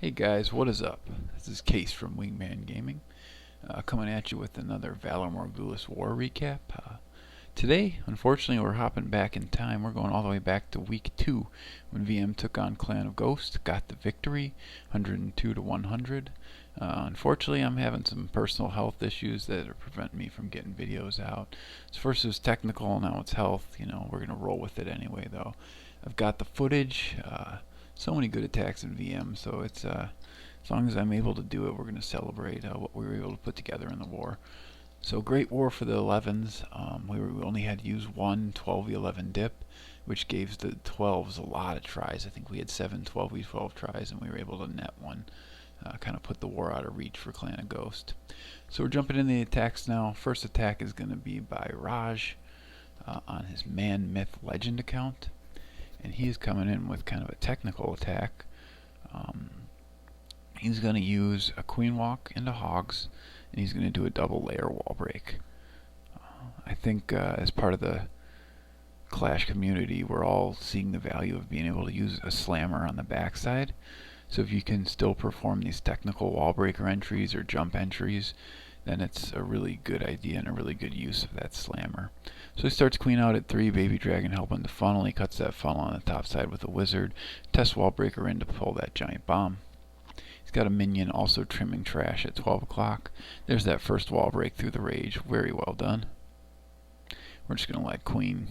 Hey guys, what is up? This is Case from Wingman Gaming, coming at you with another VALAR MORGHULIS war recap. Today, unfortunately, we're hopping back in time. We're going all the way back to week 2 when VM took on Clan of Ghost, got the victory, 102 to 100. Unfortunately, I'm having some personal health issues that are preventing me from getting videos out. So first it was technical, now it's health. We're going to roll with it anyway, though. I've got the footage. So many good attacks in VM, so it's as long as I'm able to do it, we're going to celebrate what we were able to put together in the war. So great war for the 11s. We only had to use one 12v11 dip, which gave the 12s a lot of tries. I think we had 7 12v12 tries, and we were able to net one. Kind of put the war out of reach for Clan of Ghost. So we're jumping into the attacks now. First attack is going to be by Raj on his Man Myth Legend account. And he's coming in with kind of a technical attack. He's going to use a Queen Walk into Hogs, and he's going to do a double layer wall break. I think as part of the Clash community, we're all seeing the value of being able to use a slammer on the backside. So if you can still perform these technical wall breaker entries or jump entries, then it's a really good idea and a really good use of that slammer. So he starts queen out at 3, baby dragon helping to funnel. He cuts that funnel on the top side with a wizard. Test wall breaker in to pull that giant bomb. He's got a minion also trimming trash at 12 o'clock. There's that first wall break through the rage. Very well done. We're just going to let queen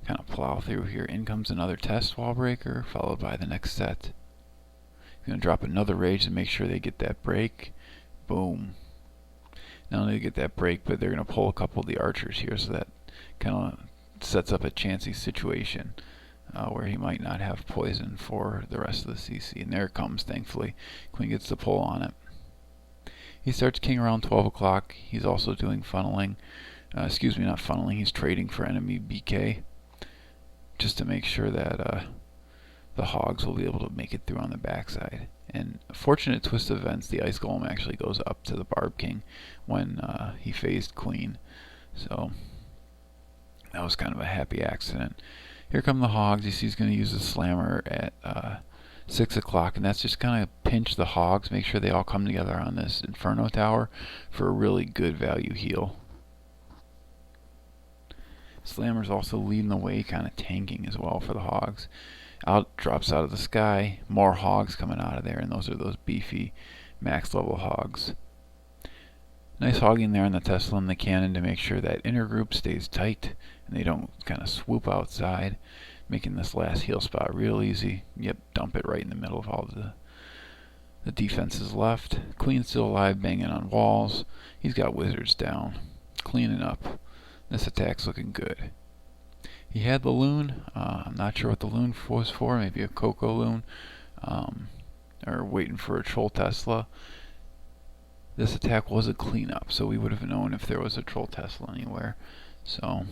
kind of plow through here. In comes another test wall breaker, followed by the next set. He's going to drop another rage to make sure they get that break. Boom. Not only do they get that break, but they're going to pull a couple of the archers here, so that kind of sets up a chancy situation where he might not have poison for the rest of the CC. And there it comes, thankfully. Queen gets the pull on it. He starts king around 12 o'clock. He's also doing funneling. Excuse me, not funneling. He's trading for enemy BK just to make sure that the Hogs will be able to make it through on the backside. And a fortunate twist of events, the Ice Golem actually goes up to the Barb King when he phased Queen. So that was kind of a happy accident. Here come the Hogs. You see he's going to use the Slammer at 6 o'clock, and that's just kind of pinch the Hogs, make sure they all come together on this Inferno Tower for a really good value heal. Slammer's also leading the way, kind of tanking as well for the Hogs. Drops out of the sky, more Hogs coming out of there, and those are those beefy max level Hogs. Nice hogging there on the Tesla and the cannon to make sure that inner group stays tight and they don't kind of swoop outside, making this last heal spot real easy. Yep, dump it right in the middle of all the defenses left. Queen's still alive, banging on walls. He's got wizards down, cleaning up. This attack's looking good. He had the loon. I'm not sure what the loon was for. Maybe a Coco loon, or waiting for a troll Tesla. This attack was a cleanup, so we would have known if there was a troll Tesla anywhere. So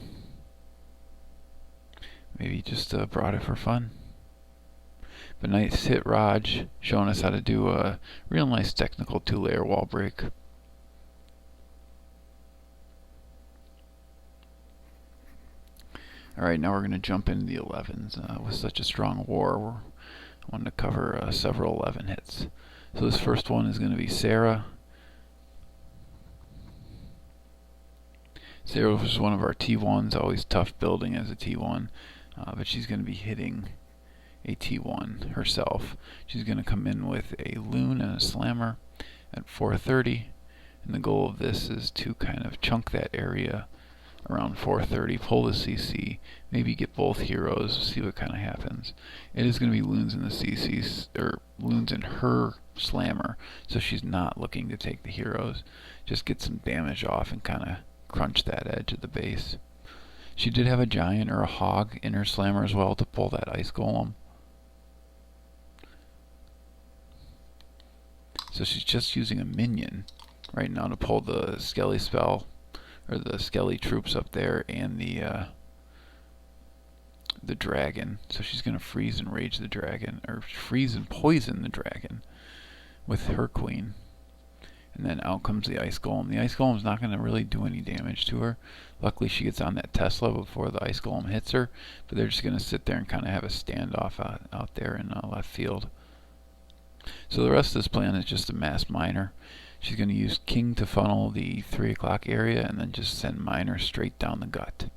maybe he just brought it for fun. But nice hit, Raj, showing us how to do a real nice technical 2-layer wall break. Alright, now we're going to jump into the 11s. With such a strong war, I wanted to cover several 11 hits. So this first one is going to be Sarah. Sarah was one of our T1s, always tough building as a T1, but she's going to be hitting a T1 herself. She's going to come in with a loon and a slammer at 4:30, and the goal of this is to kind of chunk that area around 4:30, pull the CC, maybe get both heroes, see what kind of happens. It is going to be loons in the CCs, or loons in her slammer, so she's not looking to take the heroes. Just get some damage off and kind of crunch that edge at the base. She did have a giant or a hog in her slammer as well to pull that ice golem. So she's just using a minion right now to pull the Skelly spell, or the Skelly troops up there, and the dragon. So she's going to freeze and rage the dragon, or freeze and poison the dragon with her queen. And then out comes the Ice Golem. The Ice Golem's not going to really do any damage to her. Luckily she gets on that Tesla before the Ice Golem hits her, but they're just going to sit there and kind of have a standoff out there in left field. So the rest of this plan is just a mass miner. She's going to use king to funnel the 3 o'clock area and then just send miner straight down the gut.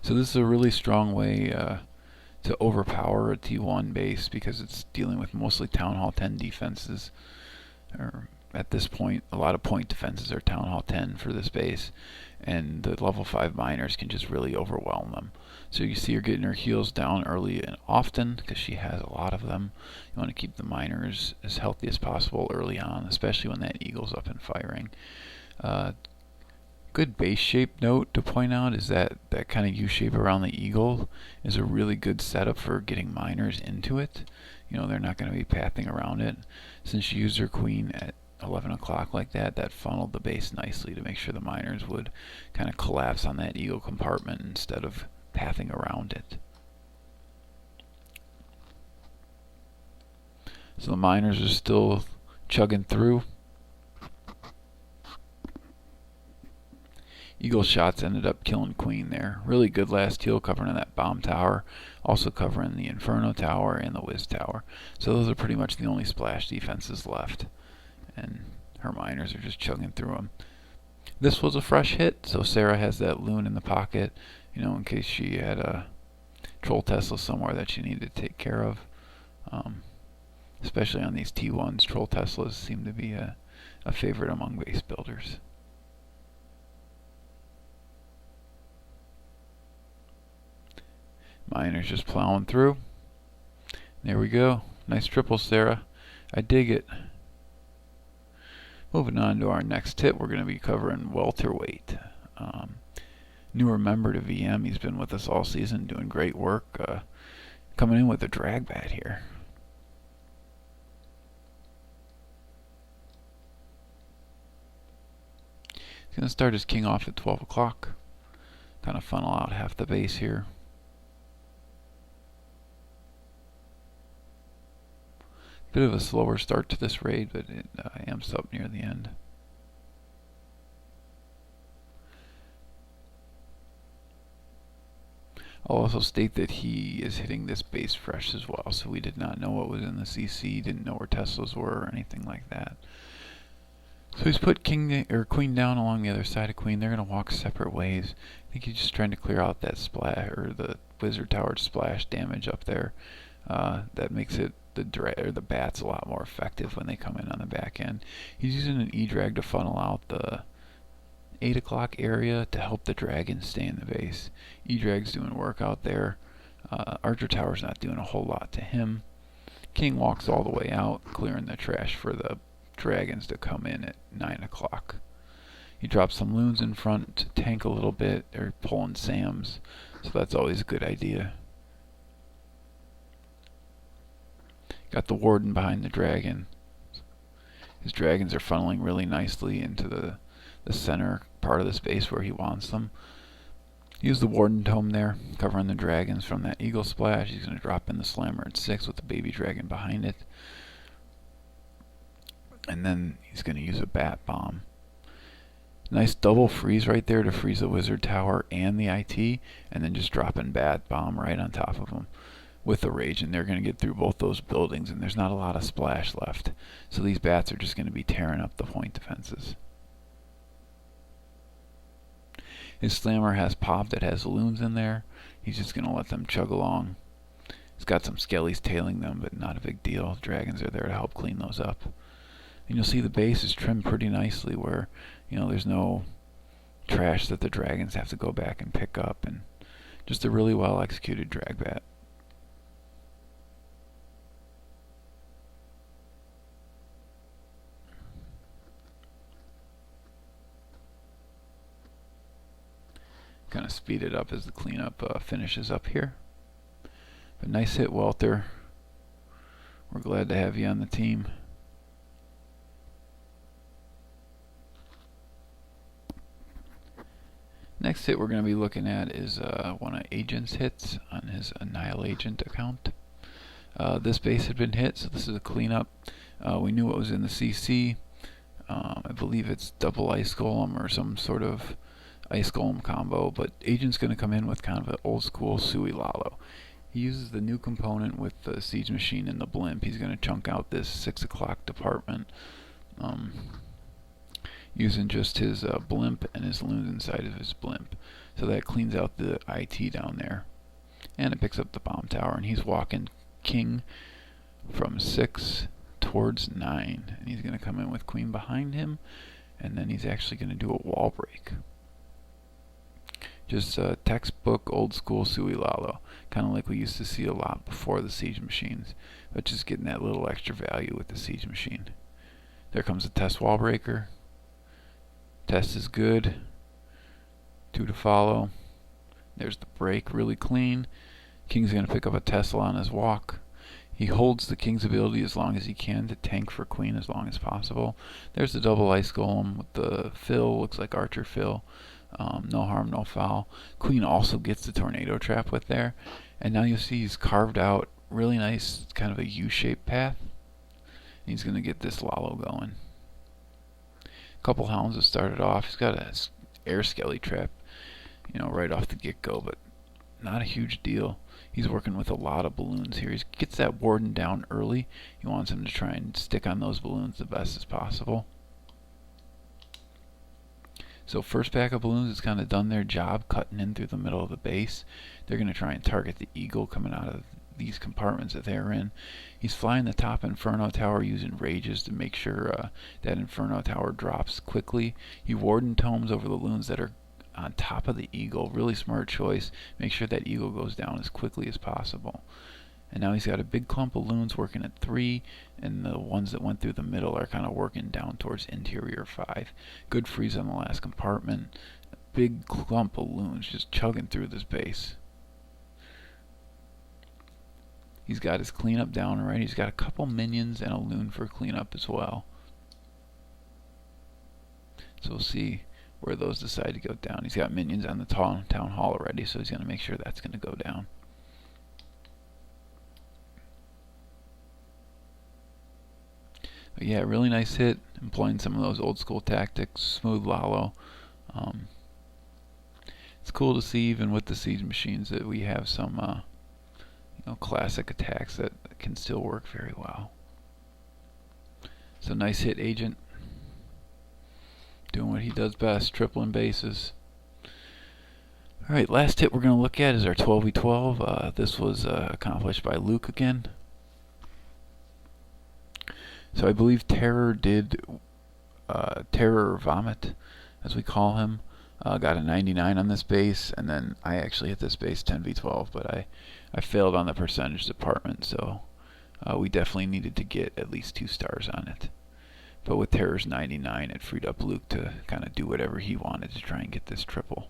So this is a really strong way to overpower a T1 base because it's dealing with mostly Town Hall 10 defenses. Or at this point, a lot of point defenses are Town Hall 10 for this base, and the level 5 miners can just really overwhelm them. So you see her getting her heals down early and often because she has a lot of them. You want to keep the miners as healthy as possible early on, especially when that eagle's up and firing. Good base shape note to point out is that that kind of U shape around the eagle is a really good setup for getting miners into it. You know, they're not going to be pathing around it. Since she used her queen at 11 o'clock like that, that funneled the base nicely to make sure the miners would kind of collapse on that eagle compartment instead of pathing around it. So the miners are still chugging through. Eagle shots ended up killing queen there. Really good last heal covering that bomb tower, also covering the inferno tower and the whiz tower. So those are pretty much the only splash defenses left, and her miners are just chugging through them. This was a fresh hit, so Sarah has that loon in the pocket, you know, in case she had a troll Tesla somewhere that she needed to take care of. Especially on these T1s, troll Teslas seem to be a favorite among base builders. Miners just plowing through. There we go. Nice triple, Sarah. I dig it. Moving on to our next hit, we're going to be covering welterweight. Newer member to VM. He's been with us all season, doing great work. Coming in with a drag bat here. He's going to start his king off at 12 o'clock. Kind of funnel out half the base here. Bit of a slower start to this raid, but it amps up near the end. I'll also state that he is hitting this base fresh as well, so we did not know what was in the CC, didn't know where Teslas were or anything like that. So he's put king or queen down along the other side of queen. They're going to walk separate ways. I think he's just trying to clear out that splash or the wizard tower splash damage up there. That makes it the bats a lot more effective when they come in on the back end. He's using an E-drag to funnel out the 8 o'clock area to help the dragons stay in the base. E-drag's doing work out there. Archer tower's not doing a whole lot to him. King walks all the way out, clearing the trash for the dragons to come in at 9 o'clock. He drops some loons in front to tank a little bit. They're pulling Sams, so that's always a good idea. Got the warden behind the dragon. His dragons are funneling really nicely into the center part of the space where he wants them. Use the warden tome there, covering the dragons from that eagle splash. He's going to drop in the slammer at 6 with the baby dragon behind it. And then he's going to use a bat bomb. Nice double freeze right there to freeze the wizard tower and the IT, and then just dropping bat bomb right on top of him with the rage, and they're going to get through both those buildings, and there's not a lot of splash left. So these bats are just going to be tearing up the point defenses. His slammer has pop that has loons in there. He's just going to let them chug along. He's got some skellies tailing them, but not a big deal. Dragons are there to help clean those up. And you'll see the base is trimmed pretty nicely where, you know, there's no trash that the dragons have to go back and pick up, and just a really well executed drag bat. Kind of speed it up as the cleanup finishes up here. But nice hit, Walter. We're glad to have you on the team. Next hit we're going to be looking at is one of Agent's hits on his Annihil Agent account. This base had been hit, so this is a cleanup. We knew what was in the CC. I believe it's double Ice Golem or some sort of Ice Golem combo, but Agent's going to come in with kind of an old school Sui Lalo. He uses the new component with the siege machine and the blimp. He's going to chunk out this 6 o'clock department using just his blimp and his loons inside of his blimp. So that cleans out the IT down there. And it picks up the bomb tower, and he's walking king from 6 towards 9. And he's going to come in with queen behind him, and then he's actually going to do a wall break. Just textbook old school Sui Lalo, kind of like we used to see a lot before the siege machines, but just getting that little extra value with the siege machine. There comes the test wall breaker. Test is good. 2 to follow. There's the break, really clean. King's going to pick up a Tesla on his walk. He holds the king's ability as long as he can to tank for queen as long as possible. There's the double ice golem with the fill, looks like archer fill. No harm, no foul. Queen also gets the tornado trap with there. And now you'll see he's carved out really nice, kind of a U-shaped path. And he's going to get this Lalo going. A couple hounds have started off. He's got an air skelly trap, right off the get-go, but not a huge deal. He's working with a lot of balloons here. He gets that warden down early. He wants him to try and stick on those balloons the best as possible. So first pack of balloons has kind of done their job cutting in through the middle of the base. They're going to try and target the eagle coming out of these compartments that they're in. He's flying the top Inferno Tower using rages to make sure that Inferno Tower drops quickly. He warden tomes over the loons that are on top of the eagle. Really smart choice. Make sure that eagle goes down as quickly as possible. And now he's got a big clump of loons working at 3, and the ones that went through the middle are kind of working down towards interior 5. Good freeze on the last compartment. A big clump of loons just chugging through this base. He's got his cleanup down already. He's got a couple minions and a loon for cleanup as well. So we'll see where those decide to go down. He's got minions on the town hall already, so he's going to make sure that's going to go down. But yeah, really nice hit, employing some of those old school tactics, smooth Lalo. It's cool to see even with the siege machines that we have some classic attacks that can still work very well. So nice hit, Agent. Doing what he does best, tripling bases. Alright, last hit we're going to look at is our 12v12. This was accomplished by Luke again. So I believe Terror did Terror Vomit, as we call him. Got a 99 on this base, and then I actually hit this base 10v12, but I failed on the percentage department, so we definitely needed to get at least 2 stars on it. But with Terror's 99, it freed up Luke to kind of do whatever he wanted to try and get this triple.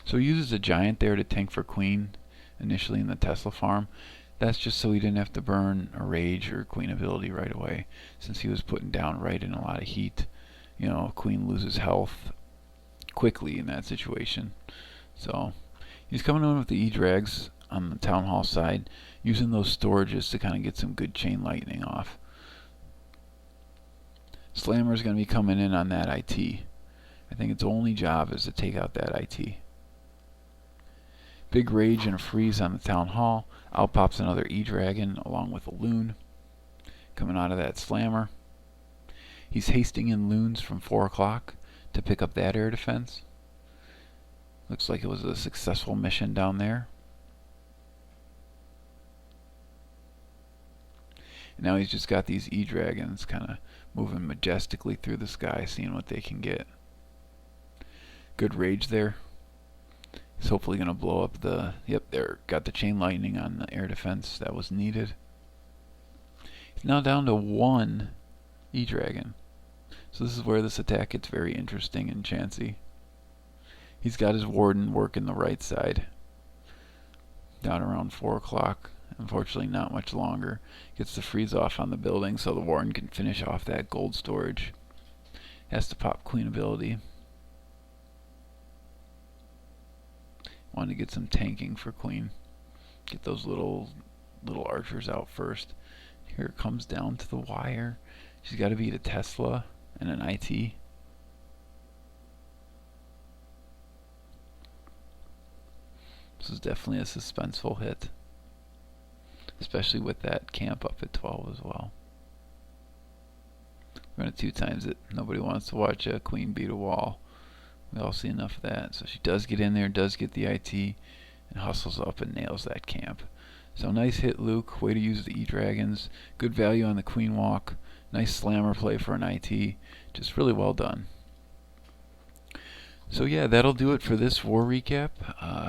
So he uses a giant there to tank for queen initially in the Tesla farm. That's just so he didn't have to burn a rage or queen ability right away, since he was putting down right in a lot of heat. Queen loses health quickly in that situation. So he's coming in with the E-Drags on the town hall side, using those storages to kind of get some good chain lightning off. Slammer's going to be coming in on that IT. I think its only job is to take out that IT. Big rage and a freeze on the town hall. Out pops another E-Dragon along with a loon coming out of that Slammer. He's hasting in loons from 4 o'clock to pick up that air defense. Looks like it was a successful mission down there. And now he's just got these E-Dragons kind of moving majestically through the sky, seeing what they can get. Good rage there. He's hopefully going to blow up the... Yep, there. Got the chain lightning on the air defense that was needed. He's now down to 1 E-Dragon. So this is where this attack gets very interesting and chancy. He's got his warden working the right side. Down around 4 o'clock. Unfortunately, not much longer. Gets the freeze off on the building so the warden can finish off that gold storage. Has to pop queen ability. Wanted to get some tanking for queen. Get those little archers out first. Here it comes down to the wire. She's got to beat a Tesla and an IT. was definitely a suspenseful hit, especially with that camp up at 12 as well. We're going to 2 times it. Nobody wants to watch a queen beat a wall. We all see enough of that. So she does get in there, does get the IT, and hustles up and nails that camp. So nice hit, Luke. Way to use the E-Dragons. Good value on the queen walk. Nice slammer play for an IT. Just really well done. So yeah, that'll do it for this war recap.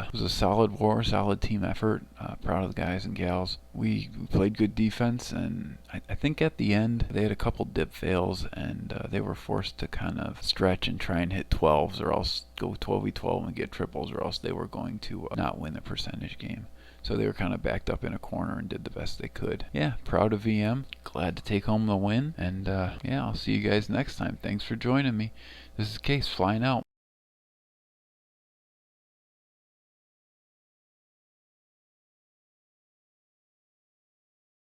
It was a solid war, solid team effort. Proud of the guys and gals. We played good defense, and I think at the end they had a couple dip fails, and they were forced to kind of stretch and try and hit 12s, or else go 12v12 and get triples, or else they were going to not win the percentage game. So they were kind of backed up in a corner and did the best they could. Yeah, proud of VM. Glad to take home the win, and yeah, I'll see you guys next time. Thanks for joining me. This is Case, flying out.